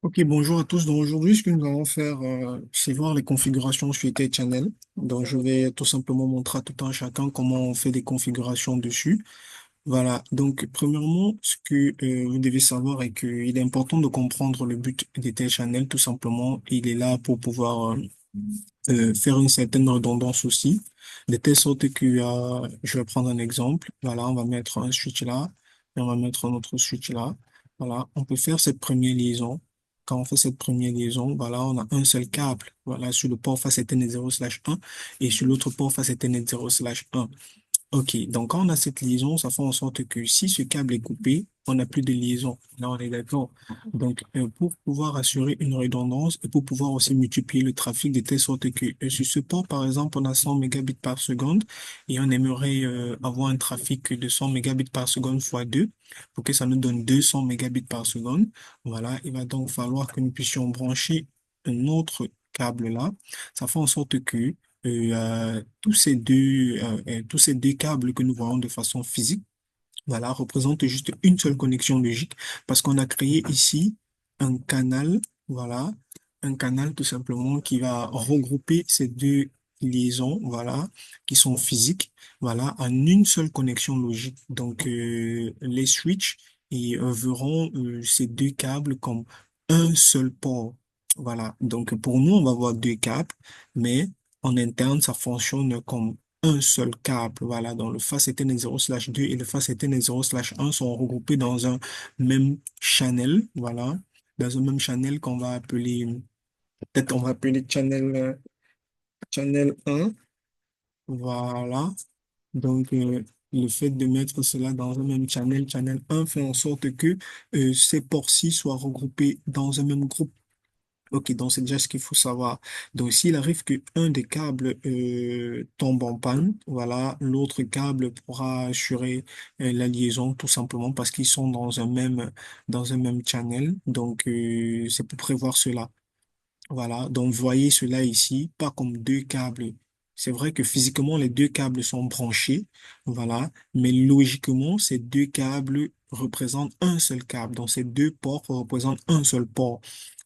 Ok, bonjour à tous. Donc aujourd'hui, ce que nous allons faire, c'est voir les configurations sur Ether Channel. Donc je vais tout simplement montrer à tout un chacun comment on fait des configurations dessus. Voilà. Donc premièrement, ce que vous devez savoir est qu'il est important de comprendre le but d'Ether Channel. Tout simplement, il est là pour pouvoir faire une certaine redondance aussi, de telle sorte que je vais prendre un exemple. Voilà, on va mettre un switch là et on va mettre un autre switch là. Voilà, on peut faire cette première liaison. Quand on fait cette première liaison, voilà, on a un seul câble. Voilà, sur le port face Ethernet 0/1 et sur l'autre port face Ethernet 0/1. Ok, donc quand on a cette liaison, ça fait en sorte que si ce câble est coupé, on n'a plus de liaison. Là, on est d'accord. Donc, pour pouvoir assurer une redondance et pour pouvoir aussi multiplier le trafic de telle sorte que sur ce port, par exemple, on a 100 mégabits par seconde et on aimerait avoir un trafic de 100 mégabits par seconde fois 2 pour que ça nous donne 200 mégabits par seconde. Voilà, il va donc falloir que nous puissions brancher un autre câble là. Ça fait en sorte que tous ces deux câbles que nous voyons de façon physique, voilà, représentent juste une seule connexion logique parce qu'on a créé ici un canal, voilà, un canal tout simplement qui va regrouper ces deux liaisons, voilà, qui sont physiques, voilà, en une seule connexion logique. Donc, les switches verront ces deux câbles comme un seul port. Voilà. Donc, pour nous, on va avoir deux câbles, mais en interne, ça fonctionne comme un seul câble. Voilà, donc le face Ethernet 0/2 et le face Ethernet 0/1 sont regroupés dans un même channel. Voilà, dans un même channel qu'on va appeler, peut-être on va appeler channel 1. Voilà, donc le fait de mettre cela dans un même channel 1 fait en sorte que ces ports-ci soient regroupés dans un même groupe. Ok, donc c'est déjà ce qu'il faut savoir. Donc s'il arrive que un des câbles tombe en panne, voilà, l'autre câble pourra assurer la liaison tout simplement parce qu'ils sont dans un même channel. Donc c'est pour prévoir cela. Voilà, donc voyez cela ici, pas comme deux câbles. C'est vrai que physiquement, les deux câbles sont branchés, voilà, mais logiquement, ces deux câbles représentent un seul câble. Donc, ces deux ports représentent un seul port.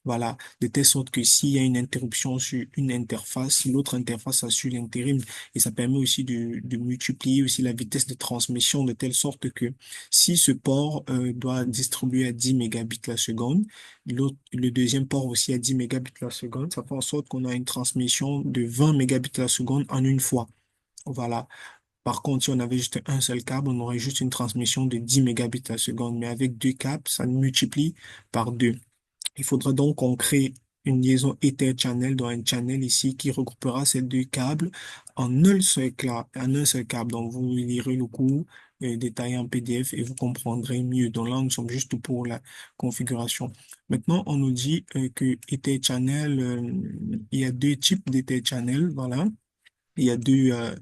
Voilà, de telle sorte que s'il y a une interruption sur une interface, l'autre interface assure l'intérim. Et ça permet aussi de multiplier aussi la vitesse de transmission de telle sorte que si ce port doit distribuer à 10 mégabits la seconde, le deuxième port aussi à 10 mégabits la seconde. Ça fait en sorte qu'on a une transmission de 20 mégabits la seconde en une fois. Voilà. Par contre, si on avait juste un seul câble, on aurait juste une transmission de 10 mégabits la seconde. Mais avec deux câbles, ça multiplie par deux. Il faudra donc qu'on crée une liaison Ether channel dans un channel ici qui regroupera ces deux câbles en un seul câble. Donc, vous lirez le cours détaillé en PDF et vous comprendrez mieux. Donc là, nous sommes juste pour la configuration. Maintenant, on nous dit que Ether channel, il y a deux types d'Ether channel. Voilà. Il y a deux, euh,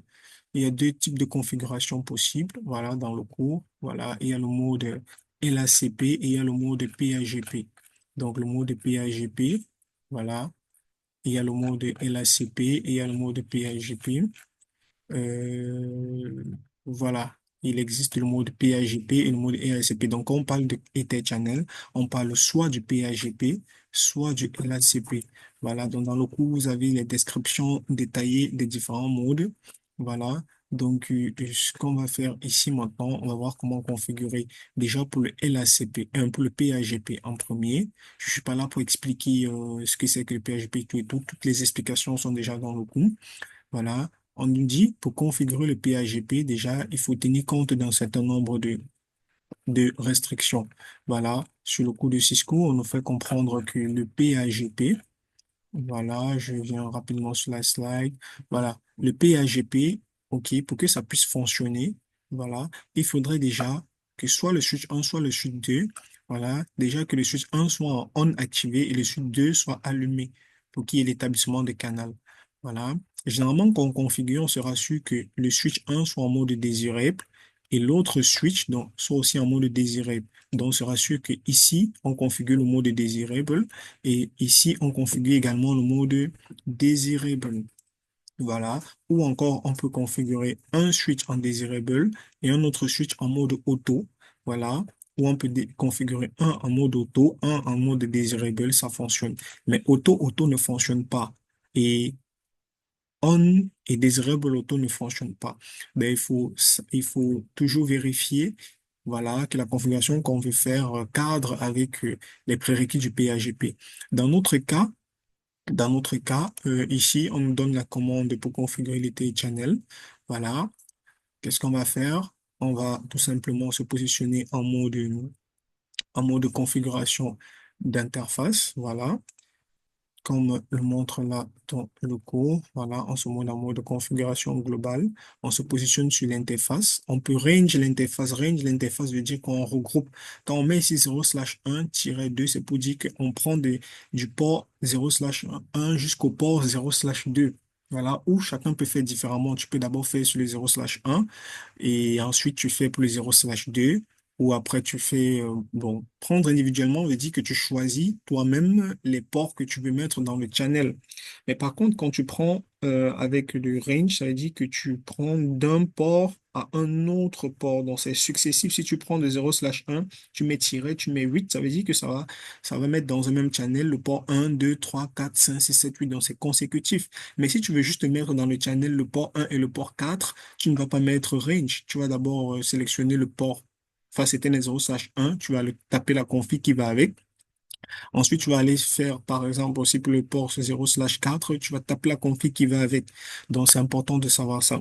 il y a deux types de configurations possibles. Voilà, dans le cours. Voilà. Il y a le mode LACP et il y a le mode PAGP. Donc, le mode PAGP, voilà. Il y a le mode LACP et il y a le mode PAGP. Euh, voilà. Il existe le mode PAGP et le mode LACP. Donc, quand on parle de Ether Channel, on parle soit du PAGP, soit du LACP. Voilà. Donc, dans le cours, vous avez les descriptions détaillées des différents modes. Voilà. Donc, ce qu'on va faire ici maintenant, on va voir comment configurer déjà pour le LACP, pour le PAGP en premier. Je suis pas là pour expliquer ce que c'est que le PAGP, tout et tout. Toutes les explications sont déjà dans le cours. Voilà. On nous dit, pour configurer le PAGP, déjà, il faut tenir compte d'un certain nombre de restrictions. Voilà. Sur le cours de Cisco, on nous fait comprendre que le PAGP, voilà, je viens rapidement sur la slide. Voilà. Le PAGP, OK, pour que ça puisse fonctionner, voilà, il faudrait déjà que soit le switch 1, soit le switch 2, voilà, déjà que le switch 1 soit en on activé et le switch 2 soit allumé pour qu'il y ait l'établissement de canal. Voilà. Généralement, quand on configure, on sera sûr que le switch 1 soit en mode désirable et l'autre switch donc, soit aussi en mode désirable. Donc, on sera sûr que ici, on configure le mode désirable et ici, on configure également le mode désirable. Voilà. Ou encore, on peut configurer un switch en désirable et un autre switch en mode auto. Voilà. où on peut configurer un en mode auto, un en mode desirable, ça fonctionne. Mais auto ne fonctionne pas. Et on et desirable auto ne fonctionne pas. Ben, il faut toujours vérifier, voilà, que la configuration qu'on veut faire cadre avec les prérequis du PAGP. Dans notre cas, ici, on nous donne la commande pour configurer les channel. Voilà. Qu'est-ce qu'on va faire? On va tout simplement se positionner en mode configuration d'interface. Voilà. Comme le montre là dans le cours, voilà, on se met en mode configuration globale. On se positionne sur l'interface. On peut range l'interface. Range l'interface veut dire qu'on regroupe. Quand on met ici 0/1-2, c'est pour dire qu'on prend du port 0/1 jusqu'au port 0/2. Voilà, où chacun peut faire différemment. Tu peux d'abord faire sur le 0/1 et ensuite tu fais pour le 0/2 ou après tu fais, bon, prendre individuellement veut dire que tu choisis toi-même les ports que tu veux mettre dans le channel. Mais par contre, quand tu prends avec le range, ça veut dire que tu prends d'un port à un autre port. Donc c'est successif. Si tu prends de 0/1, tu mets tiret, tu mets 8, ça veut dire que ça va mettre dans un même channel le port 1, 2, 3, 4, 5, 6, 7, 8. Donc c'est consécutif. Mais si tu veux juste mettre dans le channel le port 1 et le port 4, tu ne vas pas mettre range. Tu vas d'abord sélectionner le port face éternel 0/1, tu vas taper la config qui va avec. Ensuite, tu vas aller faire, par exemple, aussi pour le port 0/4, tu vas taper la config qui va avec. Donc, c'est important de savoir ça.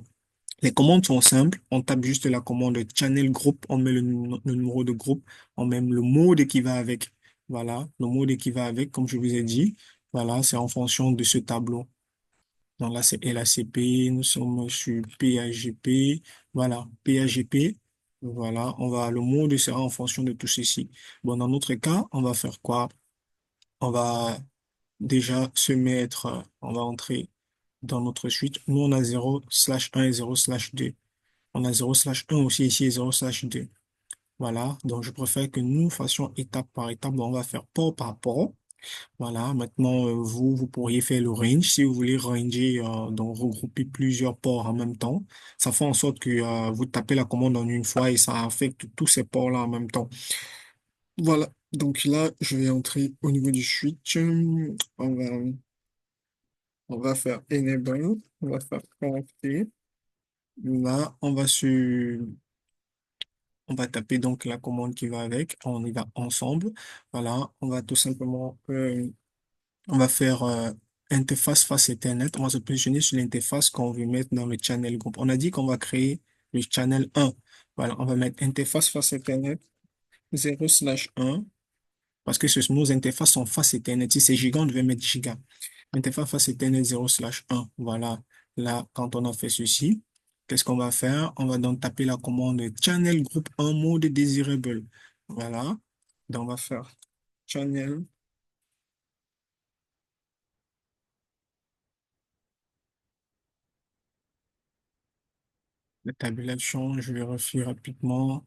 Les commandes sont simples. On tape juste la commande channel group, on met le numéro de groupe, on met le mode qui va avec. Voilà, le mode qui va avec, comme je vous ai dit. Voilà, c'est en fonction de ce tableau. Donc là, c'est LACP, nous sommes sur PAGP. Voilà, PAGP. Voilà, le mode sera en fonction de tout ceci. Bon, dans notre cas, on va faire quoi? On va déjà on va entrer dans notre suite. Nous, on a 0/1 et 0/2. On a 0/1 aussi ici et 0/2. Voilà, donc je préfère que nous fassions étape par étape. Donc, on va faire port par port. Voilà, maintenant, vous pourriez faire le range si vous voulez ranger, donc regrouper plusieurs ports en même temps. Ça fait en sorte que vous tapez la commande en une fois et ça affecte tous ces ports-là en même temps. Voilà, donc là, je vais entrer au niveau du switch. On va faire enable, on va faire connecter. Là, on va taper donc la commande qui va avec. On y va ensemble. Voilà, on va tout simplement on va faire interface face Ethernet. On va se positionner sur l'interface qu'on veut mettre dans le channel group. On a dit qu'on va créer le channel 1. Voilà, on va mettre interface face Ethernet 0/1 parce que nos interfaces sont face Ethernet. Si c'est giga, on devait mettre giga. Interface face Ethernet 0/1. Voilà. Là, quand on a fait ceci, qu'est-ce qu'on va faire? On va donc taper la commande channel group en mode desirable. Voilà. Donc, on va faire channel. La tabulation, je vérifie rapidement.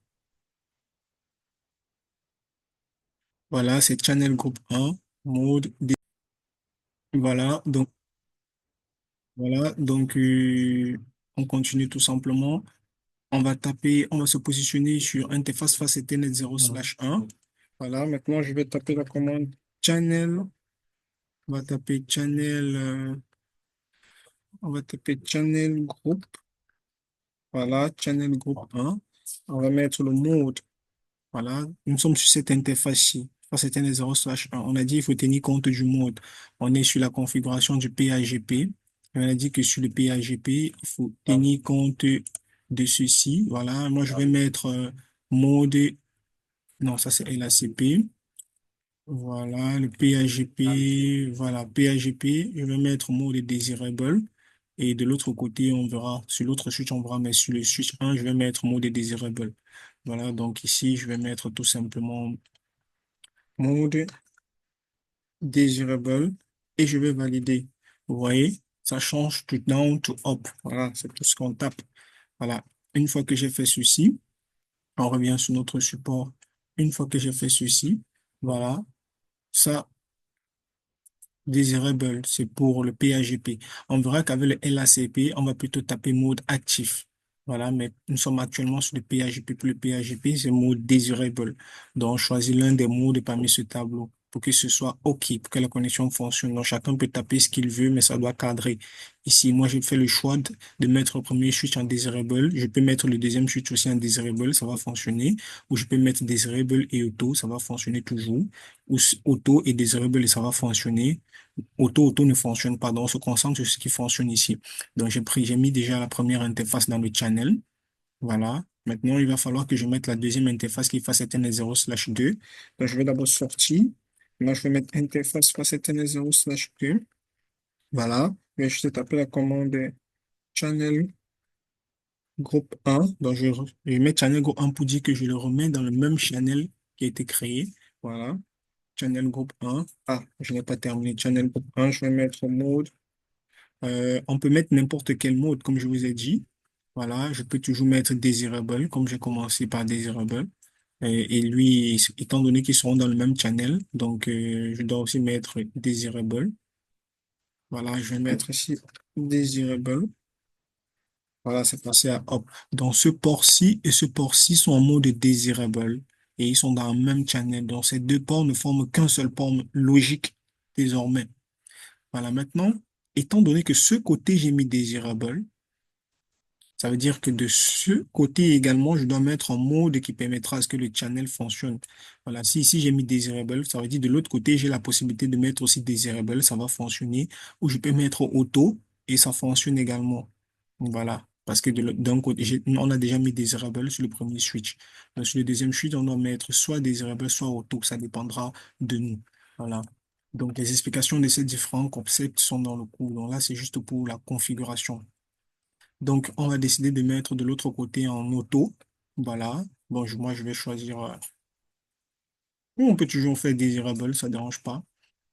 Voilà, c'est Channel Group 1, mode voilà, donc on continue tout simplement. On va se positionner sur interface face Ethernet 0/1. Voilà, maintenant je vais taper la commande channel. On va taper on va taper channel group. Voilà, channel group 1. On va mettre le mode. Voilà, nous sommes sur cette interface-ci. Ça, c'était les 0/1. On a dit qu'il faut tenir compte du mode. On est sur la configuration du PAGP. Et on a dit que sur le PAGP, il faut tenir compte de ceci. Voilà, moi je vais mettre mode. Non, ça c'est LACP. Voilà, le PAGP. Voilà, PAGP. Je vais mettre mode desirable. Et de l'autre côté, on verra, sur l'autre switch, on verra, mais sur le switch 1, je vais mettre mode desirable. Voilà, donc ici, je vais mettre tout simplement mode desirable et je vais valider. Vous voyez, ça change de down to up. Voilà, c'est tout ce qu'on tape. Voilà, une fois que j'ai fait ceci, on revient sur notre support. Une fois que j'ai fait ceci, voilà, ça, desirable, c'est pour le PAGP. On verra qu'avec le LACP, on va plutôt taper mode actif. Voilà, mais nous sommes actuellement sur le PHP. Pour le PHP, c'est le mot desirable. Donc, on choisit l'un des mots de parmi ce tableau pour que ce soit OK, pour que la connexion fonctionne. Donc, chacun peut taper ce qu'il veut, mais ça doit cadrer. Ici, moi, j'ai fait le choix de mettre le premier switch en desirable. Je peux mettre le deuxième switch aussi en desirable, ça va fonctionner. Ou je peux mettre desirable et auto, ça va fonctionner toujours. Ou auto et desirable, et ça va fonctionner. Auto ne fonctionne pas. Donc, on se concentre sur ce qui fonctionne ici. Donc, j'ai mis déjà la première interface dans le channel. Voilà. Maintenant, il va falloir que je mette la deuxième interface qui fasse éternel 0/2. Donc, je vais d'abord sortir. Là, je vais mettre interface fasse éternel 0/2. Voilà. Je vais juste taper la commande channel groupe 1. Donc, je mets channel groupe 1 pour dire que je le remets dans le même channel qui a été créé. Voilà. Channel groupe 1. Ah, je n'ai pas terminé. Channel groupe 1, je vais mettre mode. On peut mettre n'importe quel mode, comme je vous ai dit. Voilà, je peux toujours mettre desirable, comme j'ai commencé par desirable. Et lui, étant donné qu'ils seront dans le même channel, donc je dois aussi mettre desirable. Voilà, je vais mettre ici desirable. Voilà, c'est passé à hop. Donc ce port-ci et ce port-ci sont en mode desirable et ils sont dans le même channel. Donc ces deux ports ne forment qu'un seul port logique désormais. Voilà, maintenant, étant donné que ce côté j'ai mis desirable, ça veut dire que de ce côté également, je dois mettre un mode qui permettra à ce que le channel fonctionne. Voilà, si ici j'ai mis desirable, ça veut dire de l'autre côté, j'ai la possibilité de mettre aussi desirable, ça va fonctionner. Ou je peux mettre auto et ça fonctionne également. Voilà, parce que d'un côté, on a déjà mis desirable sur le premier switch. Donc, sur le deuxième switch, on doit mettre soit desirable, soit auto, ça dépendra de nous. Voilà. Donc, les explications de ces différents concepts sont dans le cours. Donc là, c'est juste pour la configuration. Donc, on va décider de mettre de l'autre côté en auto. Voilà. Bon, moi, je vais choisir. Ou on peut toujours faire désirable, ça ne dérange pas.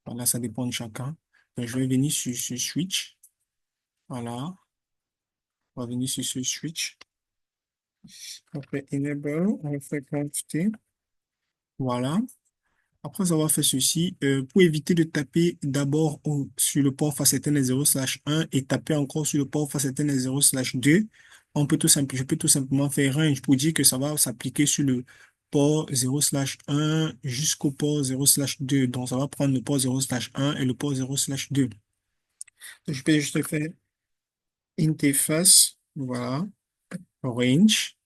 Voilà, ça dépend de chacun. Donc, je vais venir sur ce switch. Voilà. On va venir sur ce switch. On fait enable, on fait quantité. Voilà. Après avoir fait ceci, pour éviter de taper d'abord sur le port facétaire 0/1 et taper encore sur le port facétaire 0/2, je peux tout simplement faire range pour dire que ça va s'appliquer sur le port 0/1 jusqu'au port 0/2. Donc, ça va prendre le port 0/1 et le port 0/2. Donc, je peux juste faire interface, voilà, range,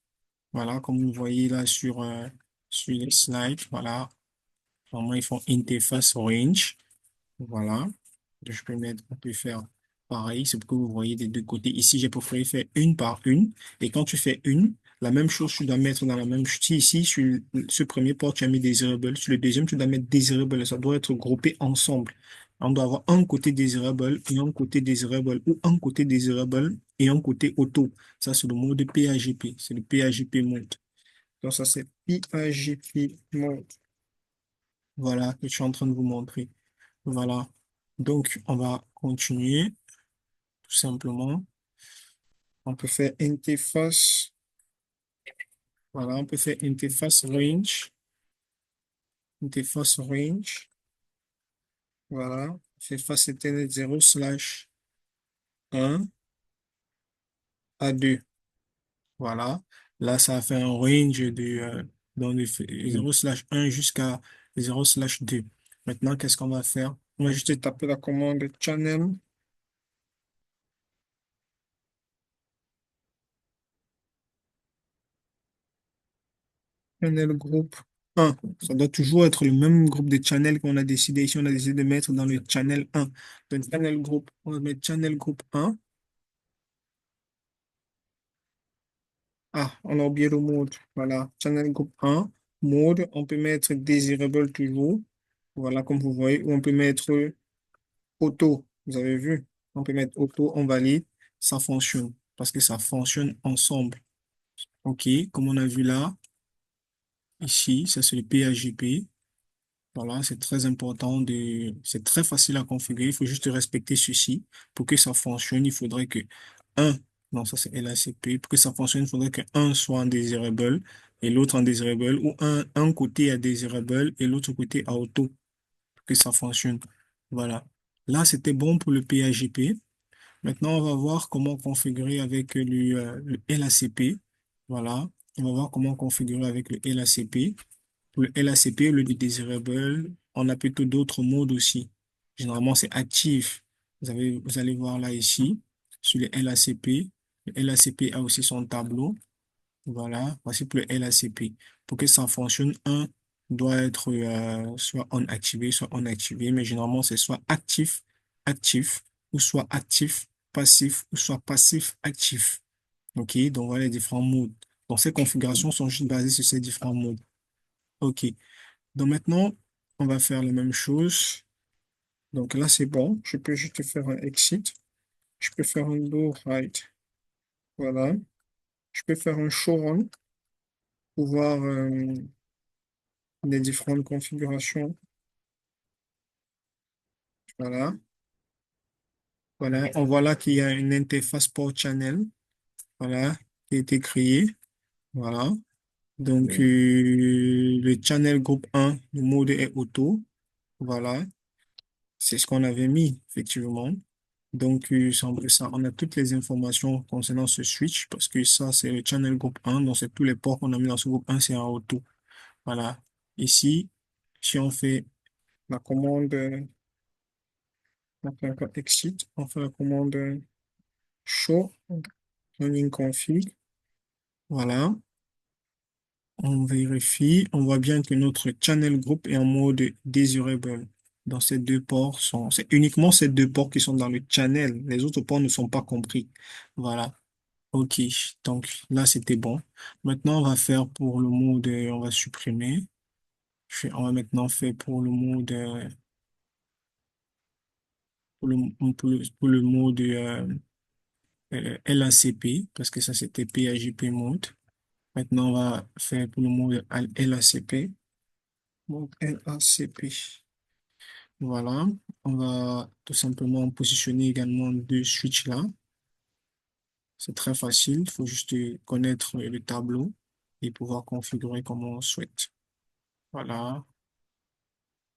voilà, comme vous voyez là sur les slides, voilà. Normalement, ils font interface range. Voilà. Je peux mettre, on peut faire pareil. C'est pour que vous voyez des deux côtés. Ici, j'ai préféré faire une par une. Et quand tu fais une, la même chose, tu dois mettre dans la même. Si ici, sur ce premier port, tu as mis desirable. Sur le deuxième, tu dois mettre desirable. Ça doit être groupé ensemble. On doit avoir un côté desirable et un côté desirable ou un côté desirable et un côté auto. Ça, c'est le mode PAGP. C'est le PAGP mode. Donc, ça, c'est PAGP mode. Voilà, que je suis en train de vous montrer. Voilà. Donc, on va continuer tout simplement. On peut faire interface. Voilà, on peut faire interface range. Interface range. Voilà. Interface Ethernet 0/1 à 2. Voilà. Là, ça fait un range de 0/1 jusqu'à 0/2. Maintenant, qu'est-ce qu'on va faire? On va juste taper la commande channel. Channel groupe 1. Ça doit toujours être le même groupe de channel qu'on a décidé. Ici, on a décidé de mettre dans le channel 1. Donc, channel groupe, on va mettre channel groupe 1. Ah, on a oublié le mode. Voilà, channel groupe 1. Mode, on peut mettre desirable toujours. Voilà, comme vous voyez. Ou on peut mettre auto. Vous avez vu? On peut mettre auto, on valide. Ça fonctionne. Parce que ça fonctionne ensemble. OK, comme on a vu là, ici, ça c'est le PHP. Voilà, c'est très important c'est très facile à configurer. Il faut juste respecter ceci. Pour que ça fonctionne, il faudrait que un, non, ça c'est LACP. Pour que ça fonctionne, il faudrait que un soit undésirable et l'autre undésirable ou un côté est désirable et l'autre côté à auto pour que ça fonctionne. Voilà. Là, c'était bon pour le PHP. Maintenant, on va voir comment configurer avec le LACP. Voilà. On va voir comment configurer avec le LACP. Pour le LACP, le desirable, on a plutôt d'autres modes aussi. Généralement, c'est actif. Vous allez voir là ici, sur le LACP. Le LACP a aussi son tableau. Voilà, voici pour le LACP. Pour que ça fonctionne, un doit être soit on activé, soit on activé, mais généralement c'est soit actif, actif, ou soit actif, passif, ou soit passif, actif. OK, donc voilà les différents modes. Donc ces configurations sont juste basées sur ces différents modes. OK, donc maintenant, on va faire la même chose. Donc là, c'est bon. Je peux juste faire un exit. Je peux faire un low height. Voilà. Je peux faire un show run pour voir les différentes configurations. Voilà. Voilà. On voit là qu'il y a une interface port channel. Voilà. Qui a été créée. Voilà. Donc, le channel groupe un le mode est auto. Voilà. C'est ce qu'on avait mis, effectivement. Donc, c'est un peu ça. On a toutes les informations concernant ce switch parce que ça, c'est le channel groupe un. Donc, c'est tous les ports qu'on a mis dans ce groupe un, c'est en auto. Voilà. Ici, si on fait la commande, on fait encore exit, on fait la commande show running config. Voilà. On vérifie. On voit bien que notre channel group est en mode desirable. Dans ces deux ports c'est uniquement ces deux ports qui sont dans le channel. Les autres ports ne sont pas compris. Voilà. OK. Donc là, c'était bon. Maintenant, on va faire pour le mode, on va supprimer. On va maintenant faire pour le mode, pour le mode LACP, parce que ça, c'était PAJP mode. Maintenant, on va faire pour le mode LACP. Mode LACP. Voilà. On va tout simplement positionner également deux switches là. C'est très facile. Il faut juste connaître le tableau et pouvoir configurer comme on souhaite. Voilà.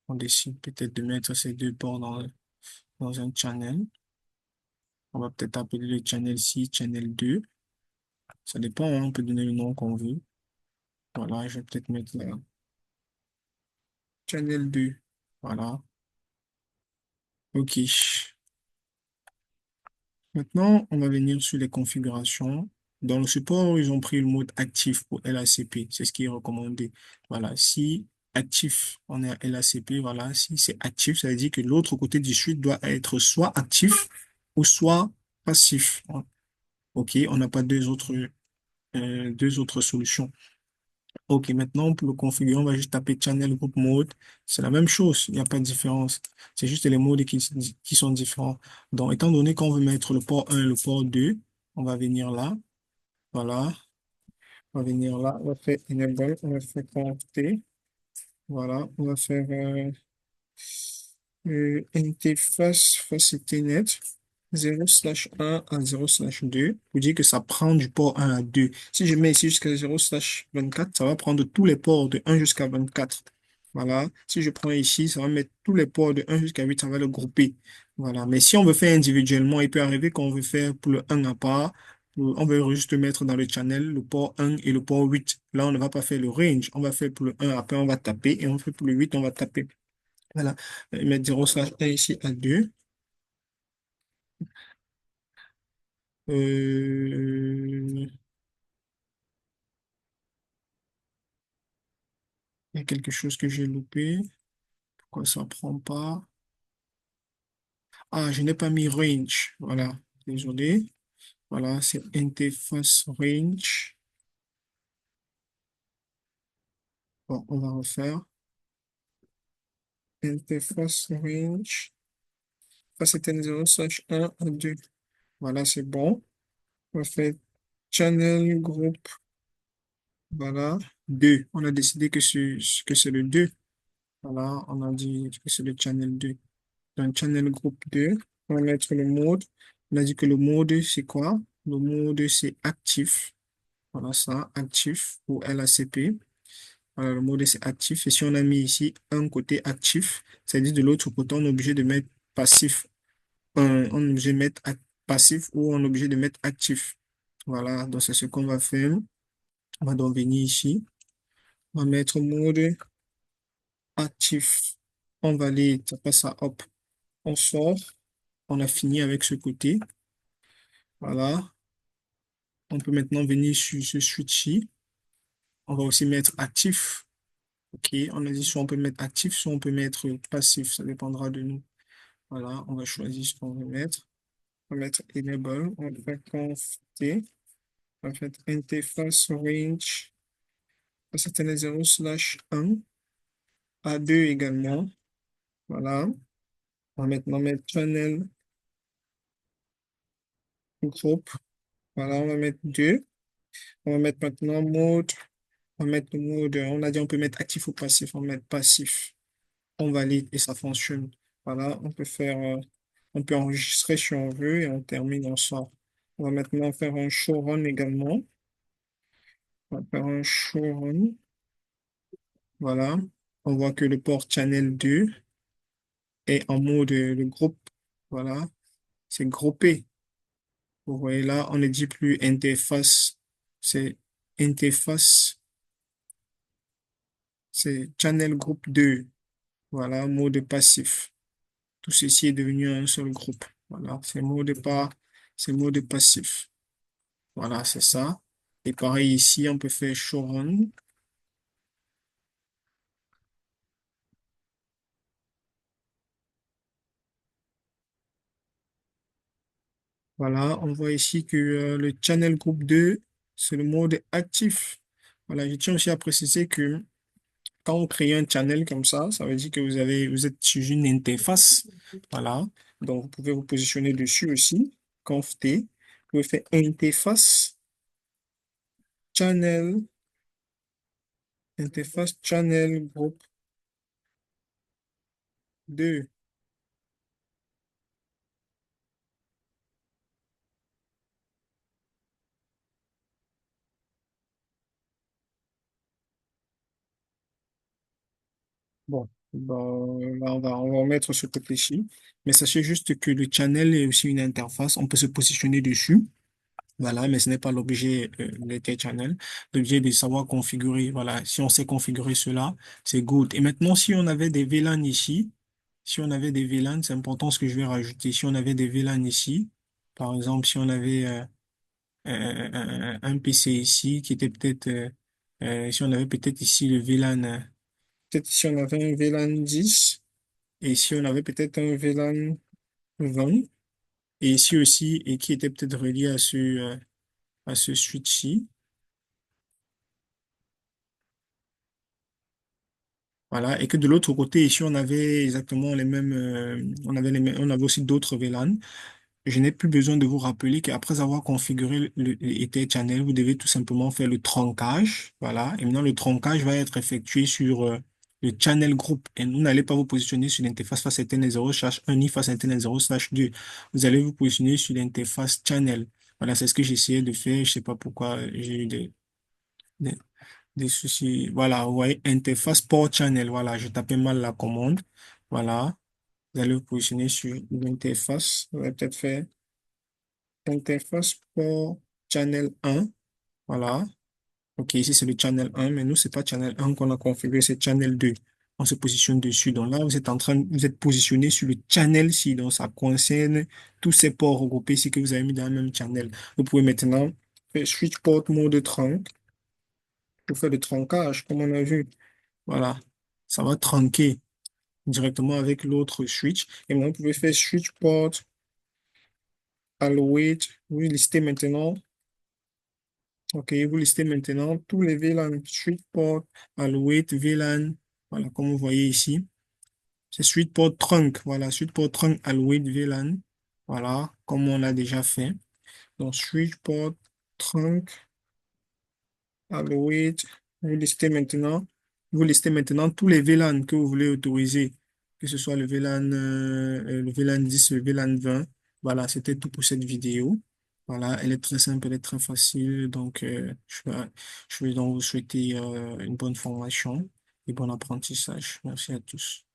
On décide peut-être de mettre ces deux ports dans un channel. On va peut-être appeler le channel ci channel 2. Ça dépend, hein, on peut donner le nom qu'on veut. Voilà, je vais peut-être mettre là. Channel 2. Voilà. OK. Maintenant, on va venir sur les configurations. Dans le support, ils ont pris le mode actif pour LACP. C'est ce qui est recommandé. Voilà. Si actif, on est à LACP. Voilà. Si c'est actif, ça veut dire que l'autre côté du switch doit être soit actif ou soit passif. OK. On n'a pas deux autres solutions. OK. Maintenant, pour le configurer, on va juste taper channel group mode. C'est la même chose. Il n'y a pas de différence. C'est juste les modes qui sont différents. Donc, étant donné qu'on veut mettre le port 1 et le port 2, on va venir là. Voilà. On va venir là. On va faire enable. On va faire connecter. Voilà. On va faire interface facilité net 0/1 à 0/2 pour dire que ça prend du port 1 à 2. Si je mets ici jusqu'à 0/24, ça va prendre tous les ports de 1 jusqu'à 24. Voilà. Si je prends ici, ça va mettre tous les ports de 1 jusqu'à 8, ça va le grouper. Voilà. Mais si on veut faire individuellement, il peut arriver qu'on veut faire pour le 1 à part. On veut juste mettre dans le channel le port 1 et le port 8. Là, on ne va pas faire le range. On va faire pour le 1, après on va taper et on fait pour le 8, on va taper. Voilà. Mettre 0/1 ici à 2. Il y a quelque chose que j'ai loupé. Pourquoi ça prend pas? Ah, je n'ai pas mis range. Voilà. Désolé. Voilà, c'est interface range. Bon, on va refaire. Interface range. Ça, c'était 0/1 à 2. Voilà, c'est bon. On va faire channel group. Voilà. 2. On a décidé que c'est le 2. Voilà, on a dit que c'est le channel 2. Dans channel group 2, on va mettre le mode. On a dit que le mode, c'est quoi? Le mode, c'est actif. Voilà ça, actif pour LACP. Voilà, le mode, c'est actif. Et si on a mis ici un côté actif, c'est-à-dire de l'autre côté, on est obligé de mettre passif. On est obligé de mettre passif ou on est obligé de mettre actif. Voilà, donc c'est ce qu'on va faire. On va donc venir ici. On va mettre mode actif. On valide. Après ça, hop, on sort. On a fini avec ce côté. Voilà. On peut maintenant venir sur ce switch-ci. On va aussi mettre actif. OK. On a dit soit on peut mettre actif, soit on peut mettre passif. Ça dépendra de nous. Voilà. On va choisir ce qu'on veut mettre. On va mettre enable. On va faire conf T. On va faire interface range. C'était 0/1. A2 également. Voilà. On va maintenant mettre channel groupe. Voilà. On va mettre 2. On va mettre maintenant mode. On va mettre le mode. On a dit on peut mettre actif ou passif. On va mettre passif. On valide et ça fonctionne. Voilà. On peut enregistrer si on veut et on termine, on sort. On va maintenant faire un showrun également. On va faire un showrun. Voilà. On voit que le port channel 2 est en mode le groupe. Voilà. C'est groupé. Vous voyez là, on ne dit plus interface. C'est interface. C'est channel groupe 2. Voilà. Mode passif. Tout ceci est devenu un seul groupe. Voilà. C'est mode passif. Voilà. C'est ça. Et pareil ici, on peut faire showrun. Voilà, on voit ici que le channel groupe 2, c'est le mode actif. Voilà, je tiens aussi à préciser que quand vous créez un channel comme ça veut dire que vous êtes sur une interface. Voilà, donc vous pouvez vous positionner dessus aussi. Conf T, vous pouvez faire interface, channel, interface channel groupe 2. Bon, là, on va remettre ce côté-ci. Mais sachez juste que le channel est aussi une interface. On peut se positionner dessus. Voilà, mais ce n'est pas l'objet de channel. L'objet de savoir configurer. Voilà, si on sait configurer cela, c'est good. Et maintenant, si on avait des VLAN ici, si on avait des VLAN, c'est important ce que je vais rajouter. Si on avait des VLAN ici, par exemple, si on avait un PC ici qui était peut-être, si on avait peut-être ici le VLAN, peut-être si on avait un VLAN 10 et si on avait peut-être un VLAN 20 et ici aussi, et qui était peut-être relié à ce switch-ci. Voilà, et que de l'autre côté, ici, on avait exactement les mêmes, on avait aussi d'autres VLAN. Je n'ai plus besoin de vous rappeler qu'après avoir configuré le Ether Channel, vous devez tout simplement faire le truncage. Voilà, et maintenant le truncage va être effectué sur le channel group. Et vous n'allez pas vous positionner sur l'interface face Ethernet 0/1 ni face Ethernet 0/2. Vous allez vous positionner sur l'interface channel. Voilà, c'est ce que j'essayais de faire. Je sais pas pourquoi j'ai eu des, des soucis. Voilà, vous voyez, interface port channel. Voilà, je tapais mal la commande. Voilà, vous allez vous positionner sur l'interface. Vous allez peut-être faire interface port channel 1. Voilà. OK, ici c'est le channel 1, mais nous, c'est pas channel 1 qu'on a configuré, c'est channel 2. On se positionne dessus. Donc là, vous êtes positionné sur le channel ci. Donc ça concerne tous ces ports regroupés ici que vous avez mis dans le même channel. Vous pouvez maintenant faire switch port mode trunk pour faire le truncage, comme on a vu. Voilà, ça va tronquer directement avec l'autre switch. Et maintenant, vous pouvez faire switch port, allowait. Vous listez maintenant. OK, vous listez maintenant tous les VLAN, switch port, allowait, VLAN. Voilà, comme vous voyez ici. C'est switch port trunk. Voilà, switch port trunk, allowait, VLAN. Voilà, comme on l'a déjà fait. Donc, switch port trunk. Wait, vous listez maintenant, vous listez maintenant tous les VLAN que vous voulez autoriser, que ce soit le VLAN 10, le VLAN 20. Voilà, c'était tout pour cette vidéo. Voilà, elle est très simple, elle est très facile. Donc, je vais donc vous souhaiter une bonne formation et bon apprentissage. Merci à tous.